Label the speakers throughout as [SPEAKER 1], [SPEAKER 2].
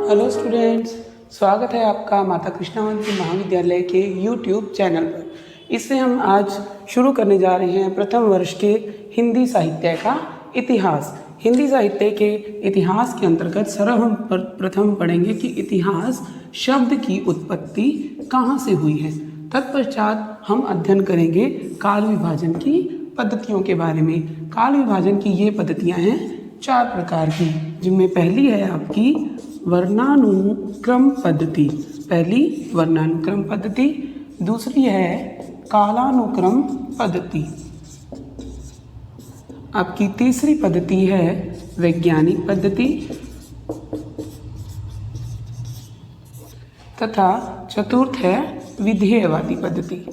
[SPEAKER 1] Hello students, स्वागत है आपका माता कृष्णावंती महाविद्यालय के यूट्यूब चैनल पर। इससे हम आज शुरू करने जा रहे हैं प्रथम वर्ष के हिंदी साहित्य का इतिहास। हिंदी साहित्य के इतिहास के अंतर्गत सर्वप्रथम प्रथम पढ़ेंगे कि इतिहास शब्द की उत्पत्ति कहाँ से हुई है। तत्पश्चात हम अध्ययन करेंगे काल विभाजन की पद्धतियों के बारे में। काल विभाजन की ये पद्धतियाँ हैं 4 प्रकार की, जिनमें पहली है आपकी वर्णानुक्रम पद्धति। पहली वर्णानुक्रम पद्धति, दूसरी है कालानुक्रम पद्धति, आपकी तीसरी पद्धति है वैज्ञानिक पद्धति तथा चतुर्थ है विधेयवादी पद्धति।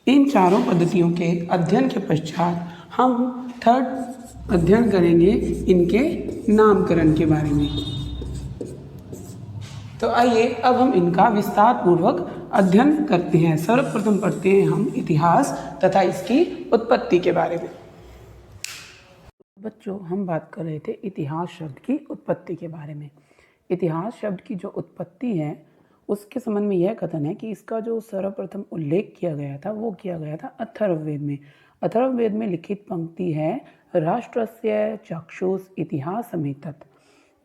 [SPEAKER 1] इन चारों पद्धतियों के अध्ययन के पश्चात हम थर्ड अध्ययन करेंगे इनके नामकरण के बारे में। तो आइए अब हम इनका विस्तार पूर्वक अध्ययन करते हैं। सर्वप्रथम पढ़ते हैं हम इतिहास तथा इसकी उत्पत्ति के बारे में। बच्चों, हम बात कर रहे थे इतिहास शब्द की उत्पत्ति के बारे में। इतिहास शब्द की जो उत्पत्ति है उसके संबंध में यह कथन है कि इसका जो सर्वप्रथम उल्लेख किया गया था वो किया गया था अथर्ववेद में। अथर्ववेद में लिखित पंक्ति है राष्ट्रस्य चक्षुष इतिहास समेतत्।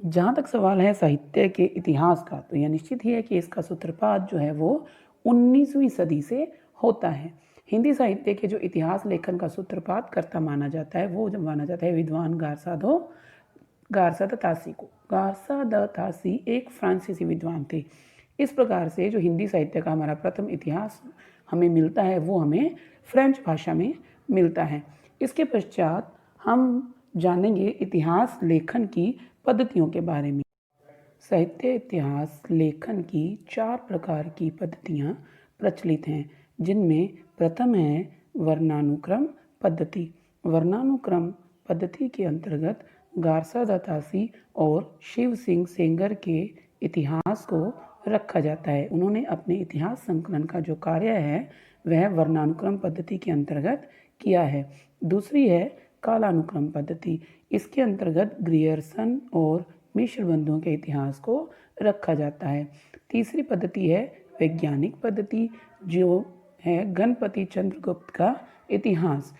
[SPEAKER 1] जहाँ तक सवाल है साहित्य के इतिहास का, तो यह निश्चित ही है कि इसका सूत्रपात जो है वो 19वीं सदी से होता है। हिंदी साहित्य के जो इतिहास लेखन का सूत्रपात कर्ता माना जाता है वो माना जाता है विद्वान गारसा द तासी को। गारसा द तासी एक फ्रांसीसी विद्वान थे। इस प्रकार से जो हिंदी साहित्य का हमारा प्रथम इतिहास हमें मिलता है वो हमें फ्रेंच भाषा में मिलता है। इसके पश्चात हम जानेंगे इतिहास लेखन की पद्धतियों के बारे में। साहित्य इतिहास लेखन की 4 प्रकार की पद्धतियाँ प्रचलित हैं, जिनमें प्रथम है वर्णानुक्रम पद्धति। वर्णानुक्रम पद्धति के अंतर्गत गारसा द तासी और शिव सिंह सेंगर के इतिहास को रखा जाता है। उन्होंने अपने इतिहास संकलन का जो कार्य है वह वर्णानुक्रम पद्धति के अंतर्गत किया है। दूसरी है कालानुक्रम पद्धति। इसके अंतर्गत ग्रियर्सन और मिश्र बंधुओं के इतिहास को रखा जाता है। तीसरी पद्धति है वैज्ञानिक पद्धति, जो है गणपति चंद्रगुप्त का इतिहास।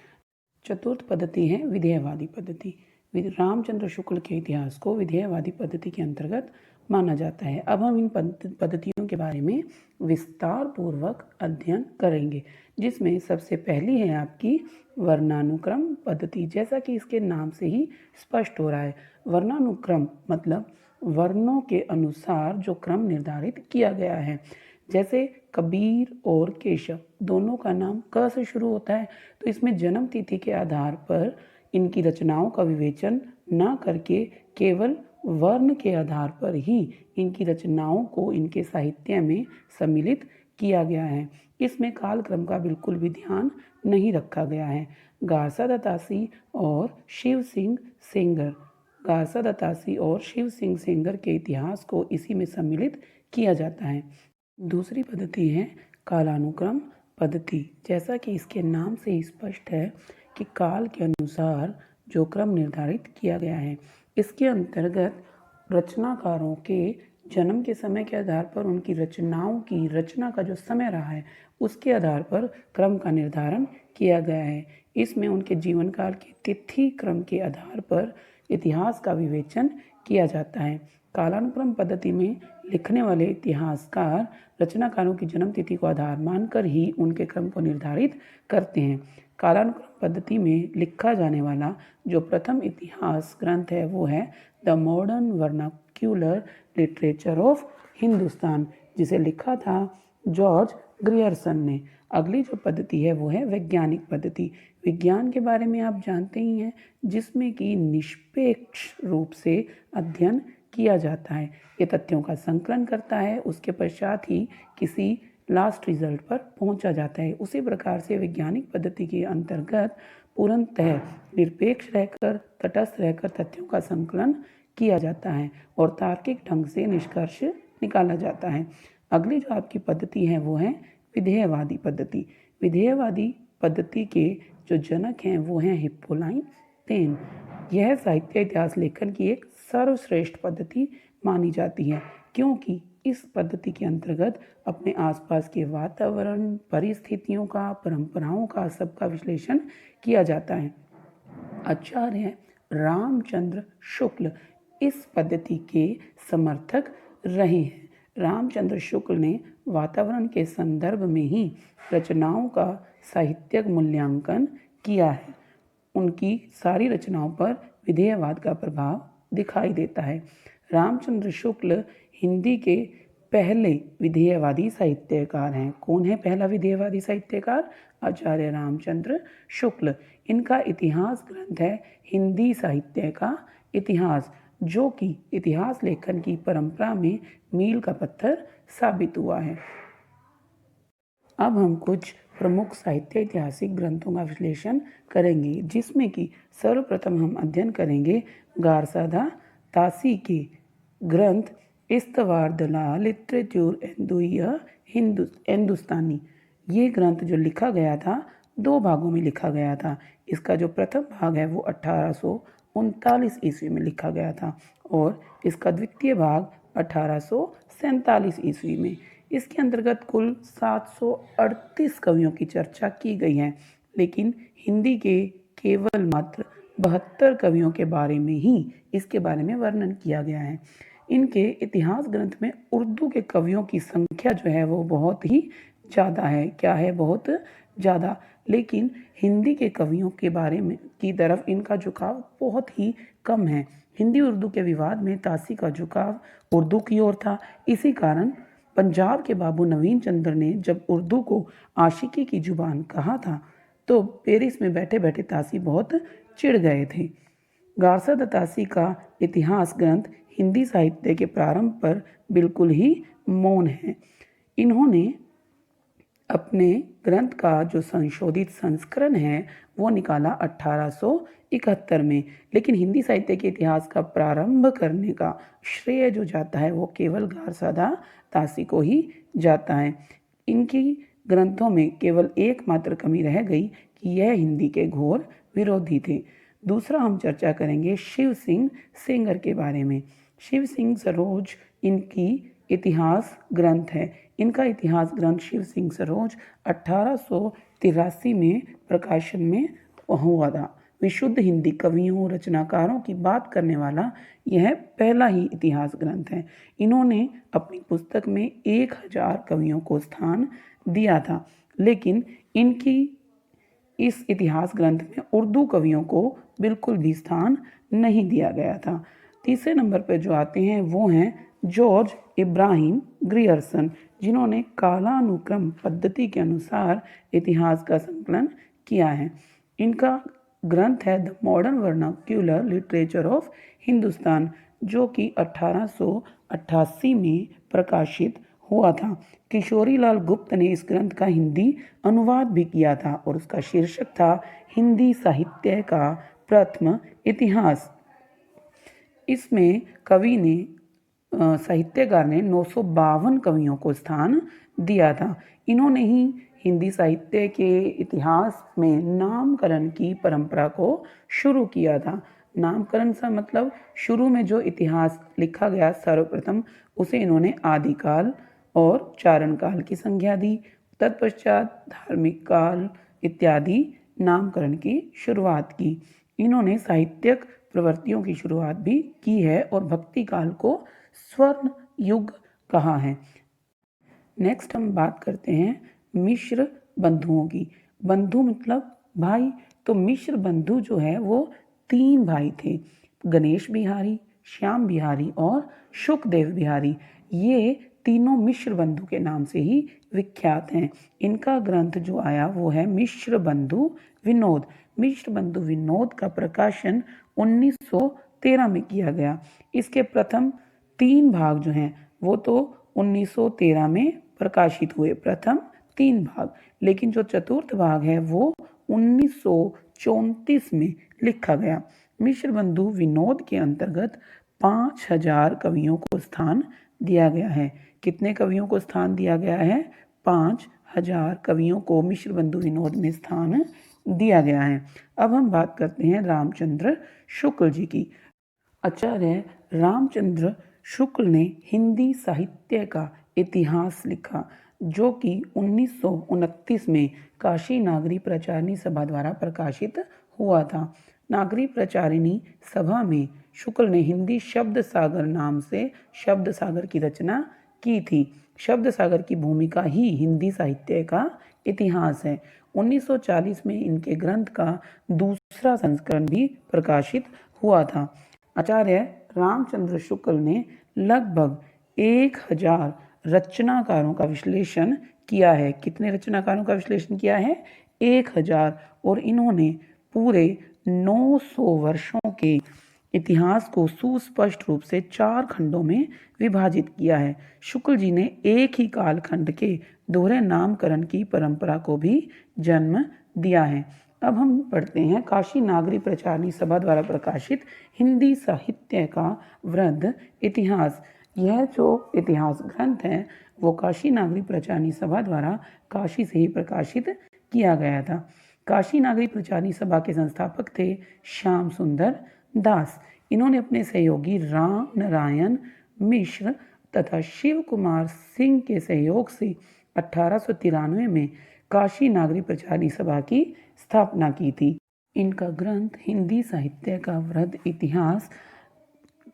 [SPEAKER 1] चतुर्थ पद्धति है विधेयवादी पद्धति। रामचंद्र शुक्ल के इतिहास को विधेयवादी पद्धति के अंतर्गत माना जाता है। अब हम इन पद्धतियों के बारे में विस्तार पूर्वक अध्ययन करेंगे, जिसमें सबसे पहली है आपकी वर्णानुक्रम पद्धति। जैसा कि इसके नाम से ही स्पष्ट हो रहा है, वर्णानुक्रम मतलब वर्णों के अनुसार जो क्रम निर्धारित किया गया है। जैसे कबीर और केशव दोनों का नाम क से शुरू होता है, तो इसमें जन्म तिथि के आधार पर इनकी रचनाओं का विवेचन न करके केवल वर्ण के आधार पर ही इनकी रचनाओं को इनके साहित्य में सम्मिलित किया गया है। इसमें कालक्रम का बिल्कुल भी ध्यान नहीं रखा गया है। गारसा द तासी और शिव सिंह सेंगर के इतिहास को इसी में सम्मिलित किया जाता है। दूसरी पद्धति है कालानुक्रम पद्धति। जैसा कि इसके नाम से स्पष्ट है कि काल के अनुसार जो क्रम निर्धारित किया गया है। इसके अंतर्गत रचनाकारों के जन्म के समय के आधार पर उनकी रचनाओं की रचना का जो समय रहा है उसके आधार पर क्रम का निर्धारण किया गया है। इसमें उनके जीवन काल की तिथि क्रम के आधार पर इतिहास का विवेचन किया जाता है। कालानुक्रम पद्धति में लिखने वाले इतिहासकार रचनाकारों की जन्म तिथि को आधार मानकर ही उनके क्रम को निर्धारित करते हैं। कालानुक्रम पद्धति में लिखा जाने वाला जो प्रथम इतिहास ग्रंथ है वो है the modern vernacular literature of Hindustan, जिसे लिखा था जॉर्ज ग्रियर्सन ने। अगली जो पद्धति है वो है वैज्ञानिक पद्धति। विज्ञान के बारे में आप जानते ही हैं, जिसमें कि निष्पक्ष रूप से अध्ययन किया जाता है। ये तथ्यों का संकलन करता है, उसके पश्चात ही किसी लास्ट रिजल्ट पर पहुंचा जाता है। उसी प्रकार से वैज्ञानिक पद्धति के अंतर्गत पूर्णतः निरपेक्ष रहकर तटस्थ रहकर तथ्यों का संकलन किया जाता है और तार्किक ढंग से निष्कर्ष निकाला जाता है। अगली जो आपकी पद्धति है वो है विधेयवादी पद्धति। विधेयवादी पद्धति के जो जनक हैं वो हैं हिप्पोलाइन तेन। यह साहित्य इतिहास लेखन की एक सर्वश्रेष्ठ पद्धति मानी जाती है, क्योंकि इस पद्धति के अंतर्गत अपने आसपास के वातावरण, परिस्थितियों का, परंपराओं का, सबका विश्लेषण किया जाता है। आचार्य रामचंद्र शुक्ल इस पद्धति के समर्थक रहे हैं। रामचंद्र शुक्ल ने वातावरण के संदर्भ में ही रचनाओं का साहित्यिक मूल्यांकन किया है। उनकी सारी रचनाओं पर विधेयवाद का प्रभाव दिखाई देता है। रामचंद्र शुक्ल हिंदी के पहले विधेयवादी साहित्यकार हैं। कौन है पहला विधेयवादी साहित्यकार? आचार्य रामचंद्र शुक्ल। इनका इतिहास ग्रंथ है हिंदी साहित्य का इतिहास, जो कि इतिहास लेखन की परंपरा में मील का पत्थर साबित हुआ है। अब हम कुछ प्रमुख साहित्य ऐतिहासिक ग्रंथों का विश्लेषण करेंगे, जिसमें कि सर्वप्रथम हम अध्ययन करेंगे गारसादा तासी के ग्रंथ इस्तवार दलाल लिटरेचर हिंदुस्तानी। ये ग्रंथ जो लिखा गया था 2 भागों में लिखा गया था। इसका जो प्रथम भाग है वो 1839 ईस्वी में लिखा गया था और इसका द्वितीय भाग 1847 ईस्वी में। इसके अंतर्गत कुल 738 कवियों की चर्चा की गई है, लेकिन हिंदी के केवल मात्र 72 कवियों के बारे में ही इसके बारे में वर्णन किया गया है। इनके इतिहास ग्रंथ में उर्दू के कवियों की संख्या जो है वो बहुत ही ज़्यादा है। क्या है? बहुत ज़्यादा। लेकिन हिंदी के कवियों के बारे में की तरफ इनका झुकाव बहुत ही कम है। हिंदी उर्दू के विवाद में तासी का झुकाव उर्दू की ओर था। इसी कारण पंजाब के बाबू नवीन चंद्र ने जब उर्दू को आशिकी की जुबान कहा था तो पेरिस में बैठे बैठे तासी बहुत चिढ़ गए थे। गारसादा तासी का इतिहास ग्रंथ हिंदी साहित्य के प्रारंभ पर बिल्कुल ही मौन है। इन्होंने अपने ग्रंथ का जो संशोधित संस्करण है वो निकाला 1871 में, लेकिन हिंदी साहित्य के इतिहास का प्रारंभ करने का श्रेय जो जाता है वो केवल गारसादा तासी को ही जाता है। इनकी ग्रंथों में केवल एकमात्र कमी रह गई कि यह हिंदी के घोर विरोधी थे। दूसरा हम चर्चा करेंगे शिव सिंह सेंगर के बारे में। शिव सिंह सरोज इनकी इतिहास ग्रंथ है। इनका इतिहास ग्रंथ शिव सिंह सरोज 1883 में प्रकाशन में हुआ था। विशुद्ध हिंदी कवियों रचनाकारों की बात करने वाला यह पहला ही इतिहास ग्रंथ है। इन्होंने अपनी पुस्तक में 1000 कवियों को स्थान दिया था, लेकिन इनकी इस इतिहास ग्रंथ में उर्दू कवियों को बिल्कुल भी स्थान नहीं दिया गया था। तीसरे नंबर पर जो आते हैं वो हैं जॉर्ज इब्राहिम ग्रियर्सन, जिन्होंने कालानुक्रम पद्धति के अनुसार इतिहास का संकलन किया है। इनका ग्रंथ है the modern vernacular literature of Hindustan, जो कि 1888 में प्रकाशित हुआ था। किशोरीलाल गुप्त ने इस ग्रंथ का हिंदी अनुवाद भी किया था और उसका शीर्षक था हिंदी साहित्य का प्रथम इतिहास। इसमें कवि ने साहित्यकार ने 952 कवियों को स्थान दिया था। इन्होंने ही हिंदी साहित्य के इतिहास में नामकरण की परंपरा को शुरू किया था। नामकरण से मतलब शुरू में जो इतिहास लिखा गया सर्वप्रथम उसे इन्होंने आदिकाल और चारण काल की संज्ञा दी। तत्पश्चात धार्मिक काल इत्यादि नामकरण की शुरुआत की। इन्होंने साहित्यिक प्रवृत्तियों की शुरुआत भी की है और भक्ति काल को स्वर्ण युग कहा है। नेक्स्ट हम बात करते हैं मिश्र बंधुओं की। बंधु मतलब भाई, तो मिश्र बंधु जो है वो 3 भाई थे, गणेश बिहारी, श्याम बिहारी और शुकदेव बिहारी। ये तीनों मिश्र बंधु के नाम से ही विख्यात हैं। इनका ग्रंथ जो आया वो है मिश्र बंधु विनोद। मिश्र बंधु विनोद का प्रकाशन 1913 में किया गया। इसके प्रथम 3 भाग जो हैं वो तो 1913 में प्रकाशित हुए, प्रथम 3 भाग, लेकिन जो चतुर्थ भाग है वो 1934 में लिखा गया। मिश्र बंधु विनोद के अंतर्गत 5000 कवियों को स्थान दिया गया है। कितने कवियों को स्थान दिया गया है? 5000 कवियों को मिश्र बंधु विनोद में स्थान दिया गया है। अब हम बात करते हैं रामचंद्र शुक्ल जी की। आचार्य रामचंद्र शुक्ल ने हिंदी साहित्य का इतिहास लिखा, जो कि 1929 में काशी नागरी प्रचारिणी सभा द्वारा प्रकाशित हुआ था। नागरी प्रचारिणी सभा में शुक्ल ने हिंदी शब्द सागर नाम से शब्द सागर की रचना की थी। शब्द सागर की भूमिका ही हिंदी साहित्य का इतिहास है। 1940 में इनके ग्रंथ का दूसरा संस्करण भी प्रकाशित हुआ था। आचार्य रामचंद्र शुक्ल ने लगभग 1000 रचनाकारों का विश्लेषण किया है। कितने रचनाकारों का विश्लेषण किया है? 1000। और इन्होंने पूरे 900 वर्षों के इतिहास को सुस्पष्ट रूप से 4 खंडों में विभाजित किया है। शुक्ल जी ने एक ही कालखंड के दोहरे नामकरण की परंपरा को भी जन्म दिया है। अब हम पढ़ते हैं काशी नागरी प्रचारिणी सभा द्वारा प्रकाशित हिंदी साहित्य का वृहद इतिहास। यह जो इतिहास ग्रंथ है वो काशी नागरी प्रचारिणी सभा द्वारा काशी से ही प्रकाशित किया गया था। काशी नागरी प्रचारिणी सभा के संस्थापक थे श्याम सुंदर दास। इन्होंने अपने सहयोगी राम नारायण मिश्र तथा शिव कुमार सिंह के सहयोग से 1893 में काशी नागरी प्रचारिणी सभा की स्थापना की थी। इनका ग्रंथ हिंदी साहित्य का वृहद इतिहास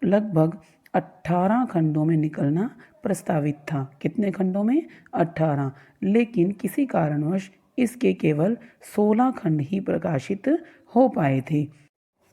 [SPEAKER 1] लगभग 18 खंडों में निकलना प्रस्तावित था। कितने खंडों में? 18। लेकिन किसी कारणवश इसके केवल 16 खंड ही प्रकाशित हो पाए थे।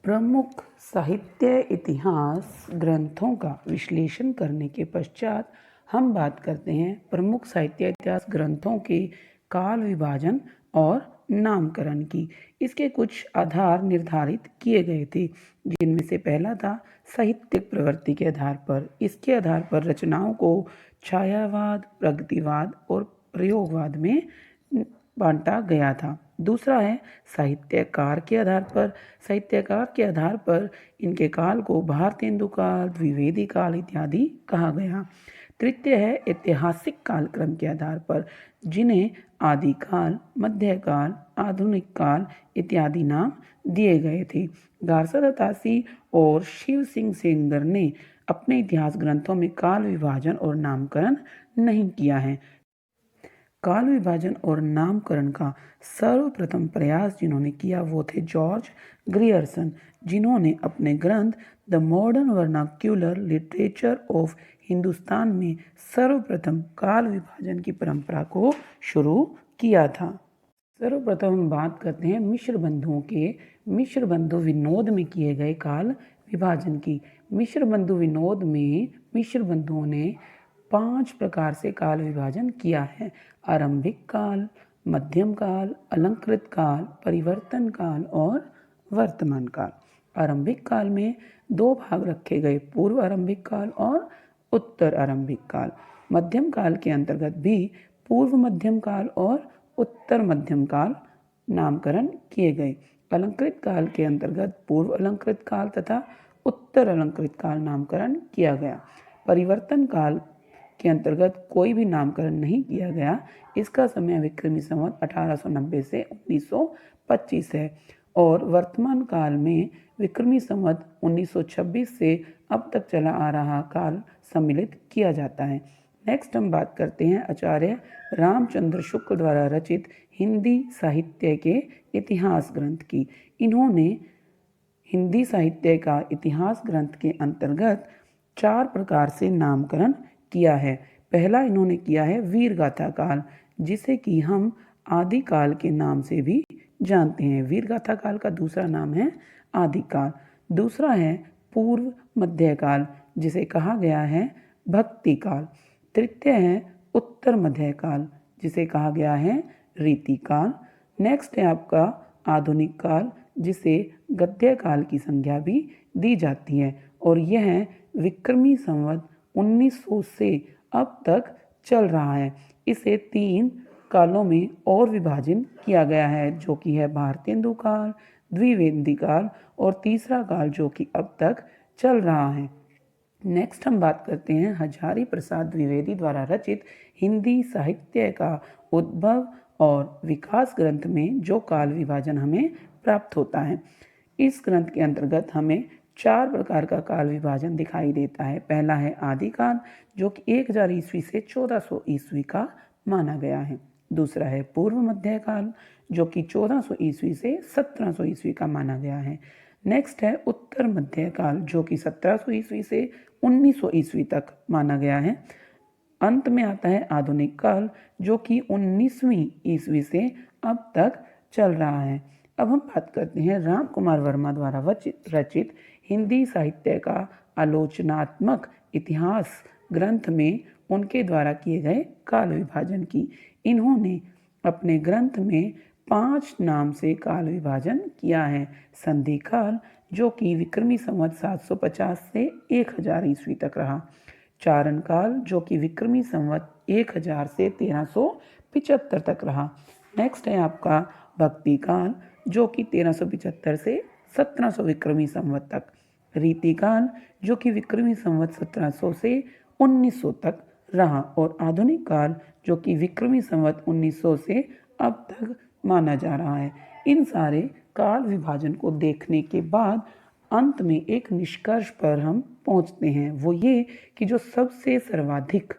[SPEAKER 1] प्रमुख साहित्य इतिहास ग्रंथों का विश्लेषण करने के पश्चात हम बात करते हैं प्रमुख साहित्य इतिहास ग्रंथों के काल विभाजन और नामकरण की। इसके कुछ आधार निर्धारित किए गए थे, जिनमें से पहला था साहित्यिक प्रवृत्ति के आधार पर। इसके आधार पर रचनाओं को छायावाद, प्रगतिवाद और प्रयोगवाद में बांटा गया था। दूसरा है साहित्यकार के आधार पर। साहित्यकार के आधार पर इनके काल को भारतेंदु काल, द्विवेदी काल इत्यादि कहा गया। तृतीय है ऐतिहासिक कालक्रम के आधार पर, जिन्हें आदिकाल, मध्यकाल, आधुनिक काल इत्यादि नाम दिए गए थे। गारसा दत्तासी और शिव सिंह सेंगर ने अपने इतिहास ग्रंथों में काल विभाजन और नामकरण नहीं किया है। काल विभाजन और नामकरण का सर्वप्रथम प्रयास जिन्होंने किया वो थे जॉर्ज ग्रियर्सन, जिन्होंने अपने ग्रंथ the modern vernacular literature of Hindustan में सर्वप्रथम काल विभाजन की परंपरा को शुरू किया था। सर्वप्रथम हम बात करते हैं मिश्र बंधुओं के। मिश्र बंधु विनोद में किए गए काल विभाजन की। मिश्र बंधु विनोद में मिश्र बंधुओं ने 5 प्रकार से काल विभाजन किया है: आरंभिक काल, मध्यम काल, अलंकृत काल, परिवर्तन काल और वर्तमान काल। आरंभिक काल में 2 भाग रखे गए: पूर्व आरंभिक काल और उत्तर आरंभिक काल। मध्यम काल के अंतर्गत भी पूर्व मध्यम काल और उत्तर मध्यम काल नामकरण किए गए। अलंकृत काल के अंतर्गत पूर्व अलंकृत काल तथा उत्तर अलंकृत काल नामकरण किया गया। परिवर्तन काल के अंतर्गत कोई भी नामकरण नहीं किया गया। इसका समय विक्रमी संवत 1890 से 1925 है और वर्तमान काल में विक्रमी संवत 1926 से अब तक चला आ रहा काल सम्मिलित किया जाता है। नेक्स्ट हम बात करते हैं आचार्य रामचंद्र शुक्ल द्वारा रचित हिंदी साहित्य के इतिहास ग्रंथ की। इन्होंने हिंदी साहित्य का इतिहास ग्रंथ के अंतर्गत 4 प्रकार से नामकरण किया है। पहला इन्होंने किया है वीर गाथा काल, जिसे कि हम आदिकाल के नाम से भी जानते हैं। वीर गाथा काल का दूसरा नाम है आदिकाल। दूसरा है पूर्व मध्यकाल, जिसे कहा गया है भक्ति काल। तृतीय है उत्तर मध्यकाल, जिसे कहा गया है रीतिकाल। नेक्स्ट है आपका आधुनिक काल, जिसे गद्य काल की संज्ञा भी दी जाती है और यह विक्रमी संवत 1900 से अब तक चल रहा है। इसे 3 कालों में और विभाजन किया गया है, जो कि है भारतेंदु काल, द्विवेदी काल और तीसरा काल जो कि अब तक चल रहा है। नेक्स्ट हम बात करते हैं हजारी प्रसाद द्विवेदी द्वारा रचित हिंदी साहित्य का उद्भव और विकास ग्रंथ में जो काल विभाजन हमें प्राप्त होता है। इस ग्रंथ के अंतर्गत हमें 4 प्रकार का काल विभाजन दिखाई देता है। पहला है आदिकाल, जो कि 1000 ईस्वी से 1400 ईस्वी का माना गया है। दूसरा है पूर्व मध्यकाल, जो कि 1400 ईस्वी से 1700 ईस्वी का माना गया है। नेक्स्ट है उत्तर मध्यकाल, जो कि 1700 ईस्वी से 1900 ईस्वी तक माना गया है। अंत में आता है आधुनिक काल, जो कि 19वीं ईस्वी से अब तक चल रहा है। अब हम बात करते हैं राम कुमार वर्मा द्वारा रचित हिंदी साहित्य का आलोचनात्मक इतिहास ग्रंथ में उनके द्वारा किए गए काल विभाजन की। इन्होंने अपने ग्रंथ में 5 नाम से काल विभाजन किया है। संधि काल, जो कि विक्रमी संवत 750 से 1000 ईस्वी तक रहा। चारण काल, जो कि विक्रमी संवत 1000 से 1375 तक रहा। नेक्स्ट है आपका भक्ति काल, जो कि 1375 से 1700 विक्रमी संवत तक। रीति काल, जो कि विक्रमी संवत 1700 से 1900 तक रहा। और आधुनिक काल, जो कि विक्रमी संवत 1900 से अब तक माना जा रहा है। इन सारे काल विभाजन को देखने के बाद अंत में एक निष्कर्ष पर हम पहुंचते हैं, वो ये कि जो सबसे सर्वाधिक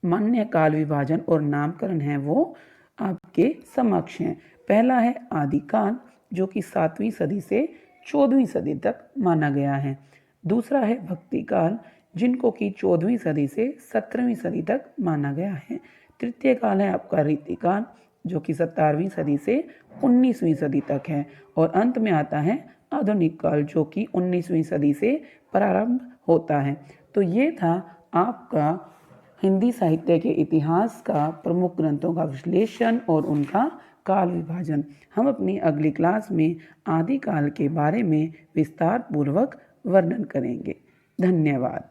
[SPEAKER 1] मान्य काल विभाजन और नामकरण है वो आपके समक्ष हैं। पहला है आदिकाल, जो कि 7वीं सदी से 14वीं सदी तक माना गया है। दूसरा है भक्ति काल, जिनको कि 14वीं सदी से 17वीं सदी तक माना गया है। तृतीय काल है आपका रीति काल, जो कि 17वीं सदी से 19वीं सदी तक है। और अंत में आता है आधुनिक काल, जो कि 19वीं सदी से प्रारंभ होता है। तो ये था आपका हिंदी साहित्य के इतिहास का प्रमुख ग्रंथों का विश्लेषण और उनका काल विभाजन। हम अपनी अगली क्लास में आदिकाल के बारे में विस्तार पूर्वक वर्णन करेंगे। धन्यवाद।